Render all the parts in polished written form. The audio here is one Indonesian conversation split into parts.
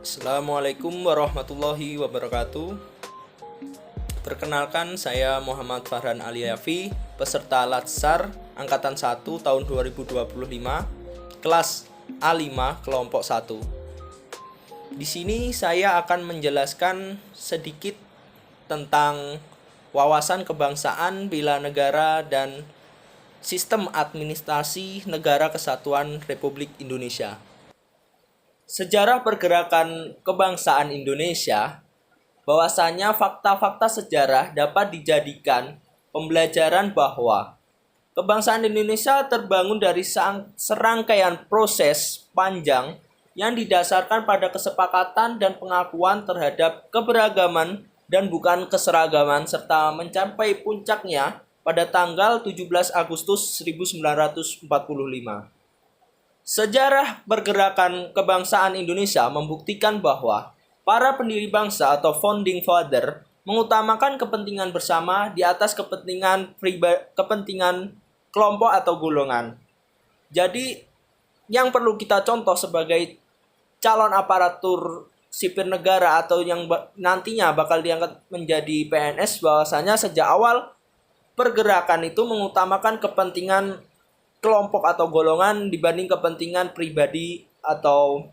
Assalamualaikum warahmatullahi wabarakatuh. Perkenalkan, saya Muhammad Farhan Aliafi, peserta Latsar Angkatan 1 tahun 2025, kelas A5 kelompok 1. Di sini saya akan menjelaskan sedikit tentang wawasan kebangsaan, bela negara, dan sistem administrasi Negara Kesatuan Republik Indonesia. Sejarah pergerakan kebangsaan Indonesia, bahwasanya fakta-fakta sejarah dapat dijadikan pembelajaran bahwa kebangsaan Indonesia terbangun dari serangkaian proses panjang yang didasarkan pada kesepakatan dan pengakuan terhadap keberagaman dan bukan keseragaman, serta mencapai puncaknya pada tanggal 17 Agustus 1945. Sejarah pergerakan kebangsaan Indonesia membuktikan bahwa para pendiri bangsa atau founding father mengutamakan kepentingan bersama di atas kepentingan kelompok atau golongan. Jadi, yang perlu kita contoh sebagai calon aparatur sipil negara atau yang nantinya bakal diangkat menjadi PNS, bahwasanya sejak awal pergerakan itu mengutamakan kepentingan kelompok atau golongan dibanding kepentingan pribadi atau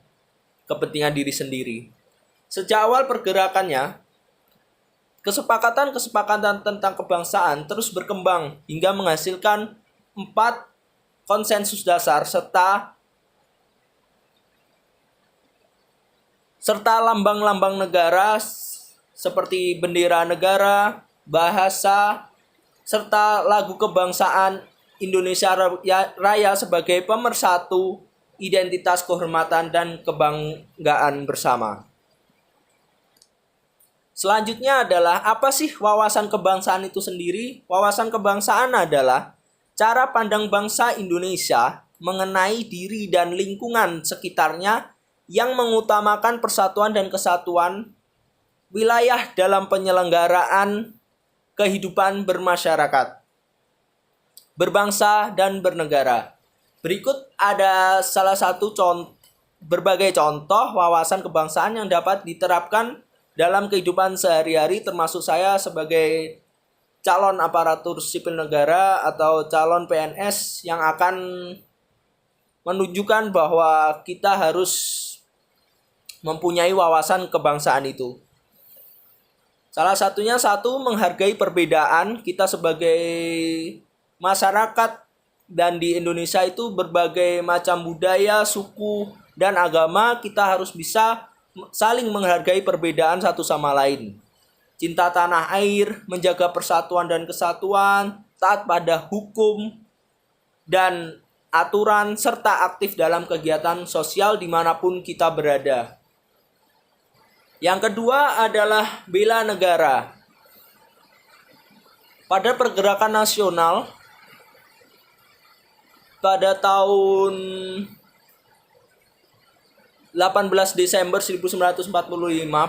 kepentingan diri sendiri. Sejak awal pergerakannya, kesepakatan tentang kebangsaan terus berkembang hingga menghasilkan 4 konsensus dasar serta lambang-lambang negara seperti bendera negara, bahasa, serta lagu kebangsaan Indonesia Raya sebagai pemersatu identitas, kehormatan, dan kebanggaan bersama. Selanjutnya adalah apa sih wawasan kebangsaan itu sendiri? Wawasan kebangsaan adalah cara pandang bangsa Indonesia mengenai diri dan lingkungan sekitarnya yang mengutamakan persatuan dan kesatuan wilayah dalam penyelenggaraan kehidupan bermasyarakat, berbangsa, dan bernegara. Berikut ada salah satu berbagai contoh wawasan kebangsaan yang dapat diterapkan dalam kehidupan sehari-hari, termasuk saya sebagai calon aparatur sipil negara atau calon PNS yang akan menunjukkan bahwa kita harus mempunyai wawasan kebangsaan itu. Salah satunya, menghargai perbedaan. Kita sebagai masyarakat dan di Indonesia itu berbagai macam budaya, suku, dan agama. Kita harus bisa saling menghargai perbedaan satu sama lain. Cinta tanah air, menjaga persatuan dan kesatuan, taat pada hukum dan aturan, serta aktif dalam kegiatan sosial dimanapun kita berada. Yang kedua adalah bela negara. Pada pergerakan nasional, pada tahun 18 Desember 1945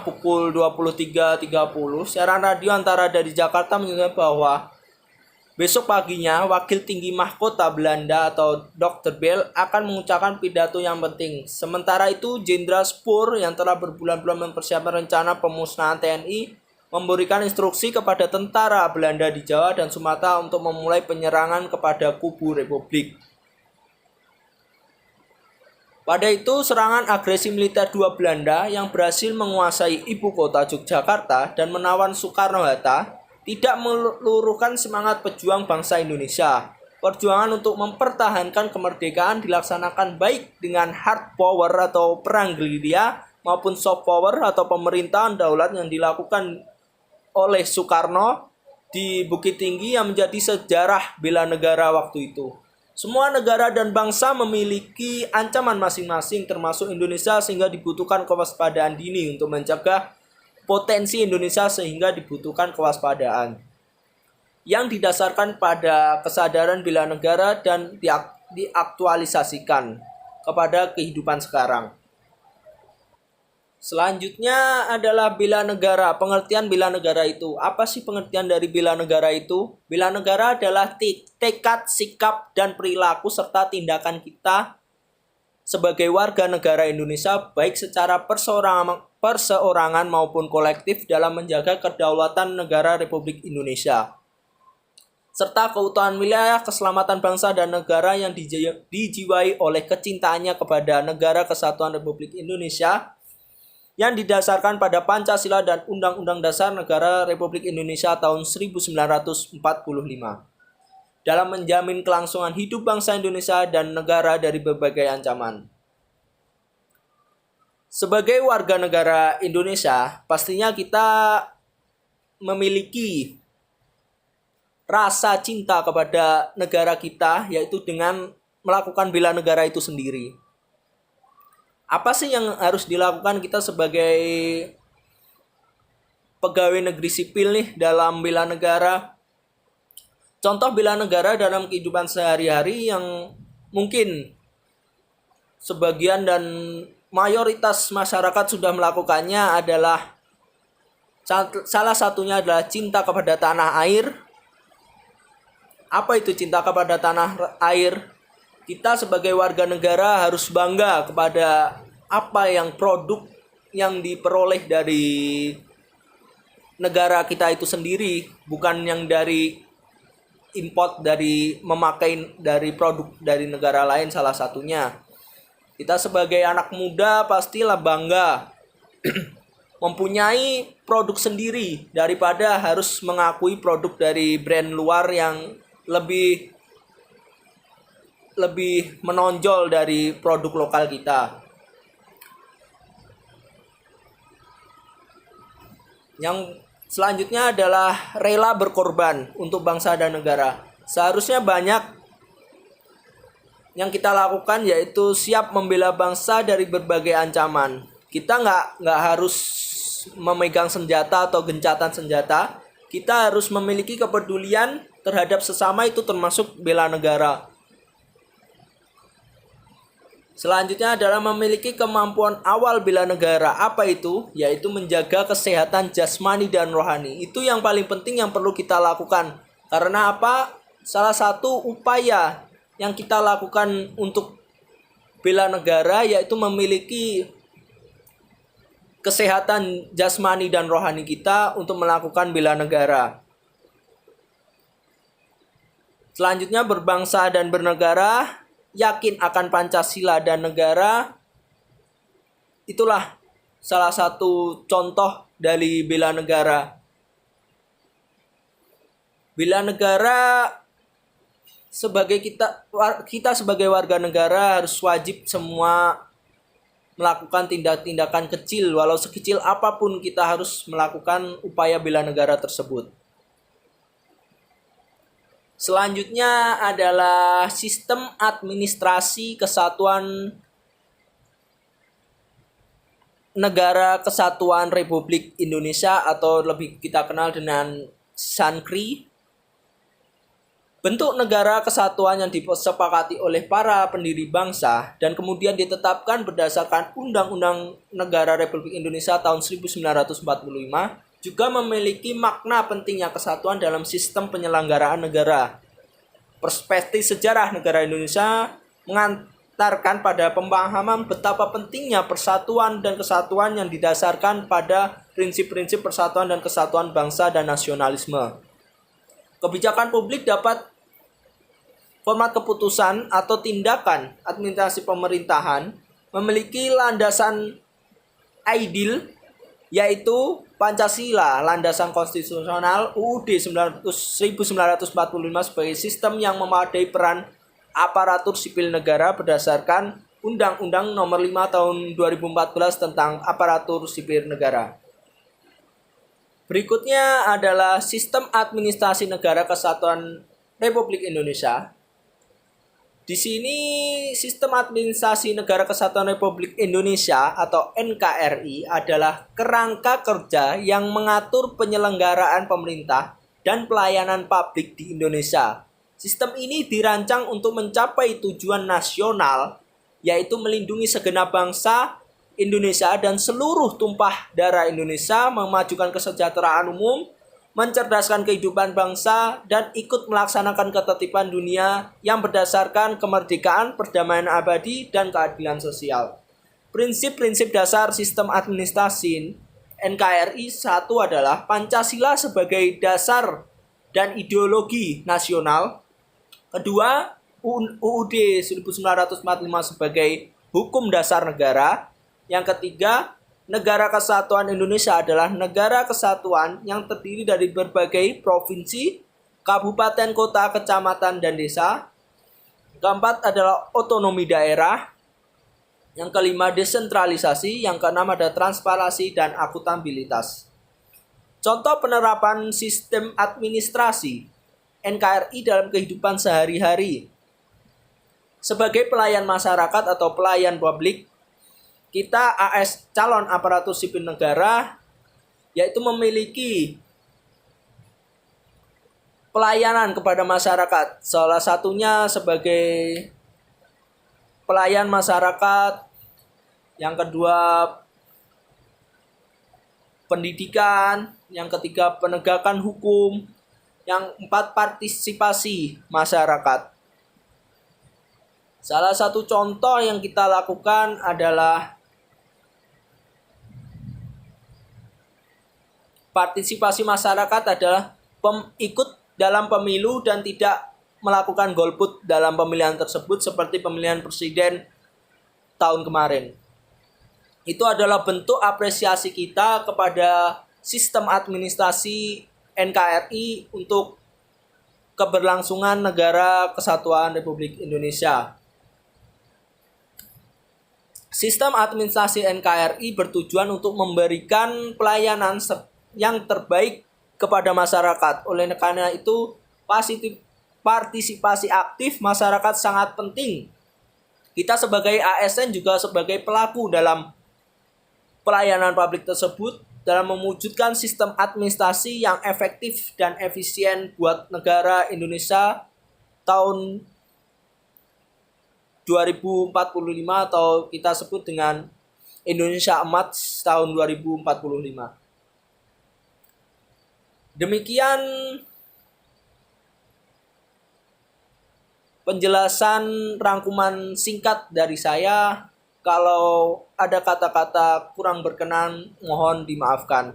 pukul 23.30, siaran radio antara dari Jakarta menyatakan bahwa besok paginya Wakil Tinggi Mahkota Belanda atau Dr. Bell akan mengucapkan pidato yang penting. Sementara itu, Jenderal Spoor yang telah berbulan-bulan mempersiapkan rencana pemusnahan TNI memberikan instruksi kepada tentara Belanda di Jawa dan Sumatera untuk memulai penyerangan kepada kubu Republik. Pada itu, serangan agresi militer dua Belanda yang berhasil menguasai ibu kota Yogyakarta dan menawan Soekarno-Hatta tidak meluruhkan semangat pejuang bangsa Indonesia. Perjuangan untuk mempertahankan kemerdekaan dilaksanakan baik dengan hard power atau perang gerilya maupun soft power atau pemerintahan daulat yang dilakukan oleh Soekarno di Bukit Tinggi yang menjadi sejarah bela negara waktu itu. Semua negara dan bangsa memiliki ancaman masing-masing termasuk Indonesia, sehingga dibutuhkan kewaspadaan dini untuk mencegah potensi Indonesia, sehingga dibutuhkan kewaspadaan yang didasarkan pada kesadaran bela negara dan diaktualisasikan kepada kehidupan sekarang. Selanjutnya adalah bela negara. Pengertian bela negara itu. Apa sih pengertian dari bela negara itu? Bela negara adalah tekad, sikap, dan perilaku serta tindakan kita sebagai warga negara Indonesia baik secara perseorangan maupun kolektif dalam menjaga kedaulatan negara Republik Indonesia serta keutuhan wilayah, keselamatan bangsa dan negara yang dijiwai oleh kecintaannya kepada Negara Kesatuan Republik Indonesia yang didasarkan pada Pancasila dan Undang-Undang Dasar Negara Republik Indonesia tahun 1945 dalam menjamin kelangsungan hidup bangsa Indonesia dan negara dari berbagai ancaman. Sebagai warga negara Indonesia, pastinya kita memiliki rasa cinta kepada negara kita, yaitu dengan melakukan bela negara itu sendiri. Apa sih yang harus dilakukan kita sebagai pegawai negeri sipil nih dalam bela negara? Contoh bela negara dalam kehidupan sehari-hari yang mungkin sebagian dan mayoritas masyarakat sudah melakukannya adalah salah satunya adalah cinta kepada tanah air. Apa itu cinta kepada tanah air? Kita sebagai warga negara harus bangga kepada apa yang produk yang diperoleh dari negara kita itu sendiri, bukan yang dari import, dari memakai dari produk dari negara lain salah satunya. Kita sebagai anak muda pastilah bangga mempunyai produk sendiri daripada harus mengakui produk dari brand luar yang lebih menonjol dari produk lokal kita. Yang selanjutnya adalah rela berkorban untuk bangsa dan negara. Seharusnya banyak yang kita lakukan, yaitu siap membela bangsa dari berbagai ancaman. Kita nggak harus memegang senjata atau gencatan senjata. Kita harus memiliki kepedulian terhadap sesama, itu termasuk bela negara. Selanjutnya adalah memiliki kemampuan awal bela negara. Apa itu? Yaitu menjaga kesehatan jasmani dan rohani. Itu yang paling penting yang perlu kita lakukan. Karena apa? Salah satu upaya yang kita lakukan untuk bela negara yaitu memiliki kesehatan jasmani dan rohani kita untuk melakukan bela negara. Selanjutnya berbangsa dan bernegara, yakin akan Pancasila dan negara. Itulah salah satu contoh dari bela negara. Bela negara sebagai kita sebagai warga negara harus wajib semua melakukan tindakan kecil, walau sekecil apapun kita harus melakukan upaya bela negara tersebut. Selanjutnya adalah sistem administrasi kesatuan Negara Kesatuan Republik Indonesia atau lebih kita kenal dengan SANKRI. Bentuk negara kesatuan yang disepakati oleh para pendiri bangsa dan kemudian ditetapkan berdasarkan Undang-Undang Negara Republik Indonesia tahun 1945 juga memiliki makna pentingnya kesatuan dalam sistem penyelenggaraan negara. Perspektif sejarah negara Indonesia mengantarkan pada pemahaman betapa pentingnya persatuan dan kesatuan yang didasarkan pada prinsip-prinsip persatuan dan kesatuan bangsa dan nasionalisme. Kebijakan publik dapat format keputusan atau tindakan administrasi pemerintahan memiliki landasan ideal, yaitu Pancasila, landasan konstitusional UUD 1945 sebagai sistem yang memadai peran aparatur sipil negara berdasarkan Undang-Undang Nomor 5 Tahun 2014 tentang aparatur sipil negara. Berikutnya adalah sistem administrasi Negara Kesatuan Republik Indonesia. Di sini sistem administrasi Negara Kesatuan Republik Indonesia atau NKRI adalah kerangka kerja yang mengatur penyelenggaraan pemerintah dan pelayanan publik di Indonesia. Sistem ini dirancang untuk mencapai tujuan nasional, yaitu melindungi segenap bangsa Indonesia dan seluruh tumpah darah Indonesia, memajukan kesejahteraan umum, mencerdaskan kehidupan bangsa, dan ikut melaksanakan ketertiban dunia yang berdasarkan kemerdekaan, perdamaian abadi, dan keadilan sosial. Prinsip-prinsip dasar sistem administrasi NKRI satu adalah Pancasila sebagai dasar dan ideologi nasional. Kedua, UUD 1945 sebagai hukum dasar negara. Yang ketiga, Negara Kesatuan Indonesia adalah negara kesatuan yang terdiri dari berbagai provinsi, kabupaten, kota, kecamatan, dan desa. Keempat adalah otonomi daerah. Yang kelima, desentralisasi. Yang keenam ada transparansi dan akuntabilitas. Contoh penerapan sistem administrasi NKRI dalam kehidupan sehari-hari. Sebagai pelayan masyarakat atau pelayan publik, kita AS calon aparatur sipil negara yaitu memiliki pelayanan kepada masyarakat. Salah satunya sebagai pelayan masyarakat, yang kedua pendidikan, yang ketiga penegakan hukum, yang empat partisipasi masyarakat. Salah satu contoh yang kita lakukan adalah partisipasi masyarakat adalah ikut dalam pemilu dan tidak melakukan golput dalam pemilihan tersebut seperti pemilihan presiden tahun kemarin. Itu adalah bentuk apresiasi kita kepada sistem administrasi NKRI untuk keberlangsungan Negara Kesatuan Republik Indonesia. Sistem administrasi NKRI bertujuan untuk memberikan pelayanan yang terbaik kepada masyarakat. Oleh karena itu, partisipasi aktif masyarakat sangat penting. Kita sebagai ASN juga sebagai pelaku dalam pelayanan publik tersebut dalam mewujudkan sistem administrasi yang efektif dan efisien buat negara Indonesia tahun 2045 atau kita sebut dengan Indonesia Emas tahun 2045. Demikian penjelasan rangkuman singkat dari saya. Kalau ada kata-kata kurang berkenan, mohon dimaafkan.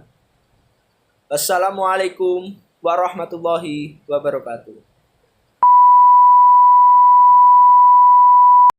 Wassalamualaikum warahmatullahi wabarakatuh.